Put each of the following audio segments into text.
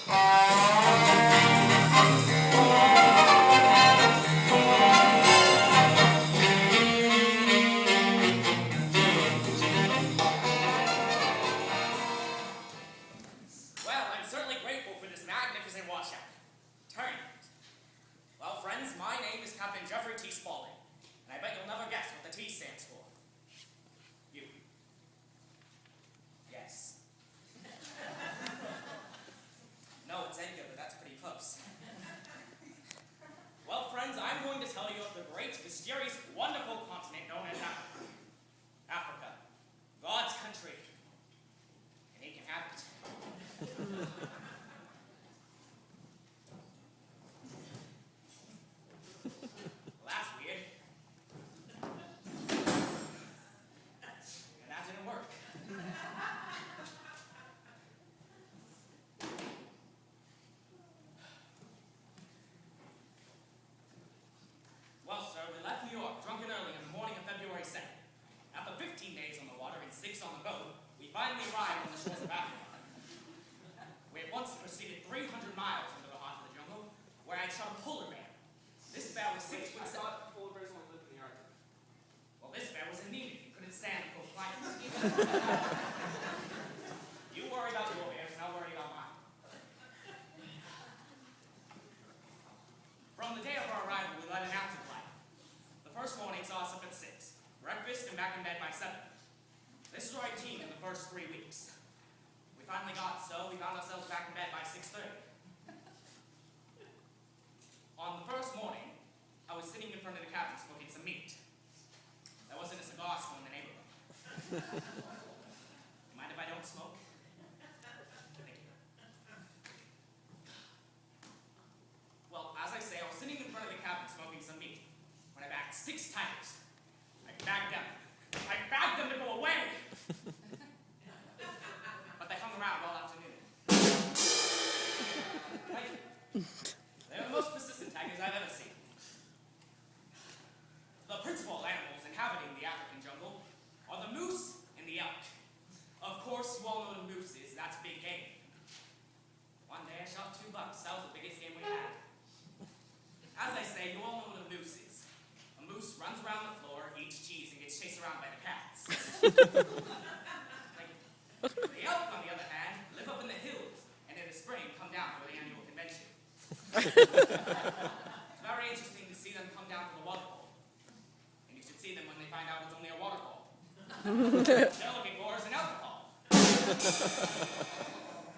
Well, I'm certainly grateful for this magnificent washout. Turn it. Well, friends, my name is Captain Jeffrey T. Spaulding, and I bet you'll never guess what the T stands for. You. Yes. No, it's Edgar, but that's pretty close. Well, friends, I'm going to tell you of the great, mysterious, wonderful continent known as Africa. Africa. God's country. And he can have it. Well, that's weird. And that didn't work. Well, sir, we left New York drunk and early in the morning of February 2nd. After 15 days on the water and 6 on the boat, we finally arrived on the shores of Africa. We at once proceeded 300 miles into the heart of the jungle, where I shot a polar bear. This bear was 6 foot. I thought polar bears only lived in the Arctic. Well, this bear was anemic and couldn't stand the cold climate. You worry about your bears, and I'll worry about mine. From the day of our arrival, we led an active life. The first morning saw us up at 6, breakfast, and back in bed by 7. This was our routine in the first 3 weeks. We finally got so we found ourselves back in bed by 6:30. On the first morning, I was sitting in front of the cabin smoking some meat. There wasn't a cigar smoke in the neighborhood. Mind if I don't smoke? Thank you. Well, as I say, I was sitting in front of the cabin smoking some meat when I bagged 6 tigers. I bagged them. I bagged them to go away. But they hung around all afternoon. Thank you. They were the most persistent tigers I've ever seen. The principal animals inhabiting the African jungle are the moose and the elk. Of course, you all know what a moose is. That's big game. One day I shot 2 bucks. That was the biggest game we had. As I say, you all know what a moose is. A moose runs around the floor, eats cheese, and gets chased around by the cats. Like, the elk, on the other hand, live up in the hills, and in the spring come down for the annual convention. It's very interesting to see them come down to the waterfall. And you should see them when they find out it's only a waterfall. They're looking for is an alcohol.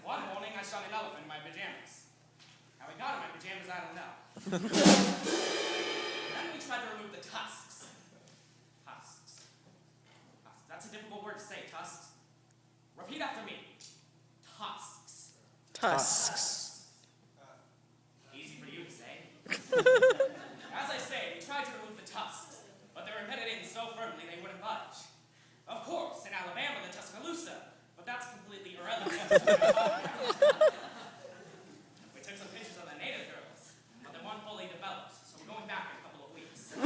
One morning, I shot an elephant in my pajamas. How I got in my pajamas, I don't know. Then we tried to remove the tusks. Tusks. That's a difficult word to say, tusks. Repeat after me. Tusks. Tusks. Easy for you to say. As I say, we tried to remove the tusks, but they were embedded in so firmly they wouldn't budge. Of course, in Alabama, the Tuscaloosa, but that's completely irrelevant. We took some pictures of the native girls, but they weren't fully developed, so we're going back in a couple of weeks. You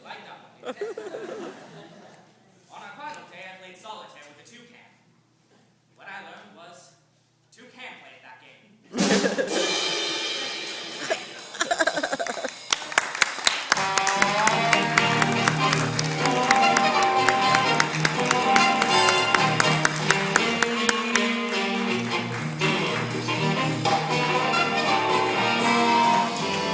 like that one?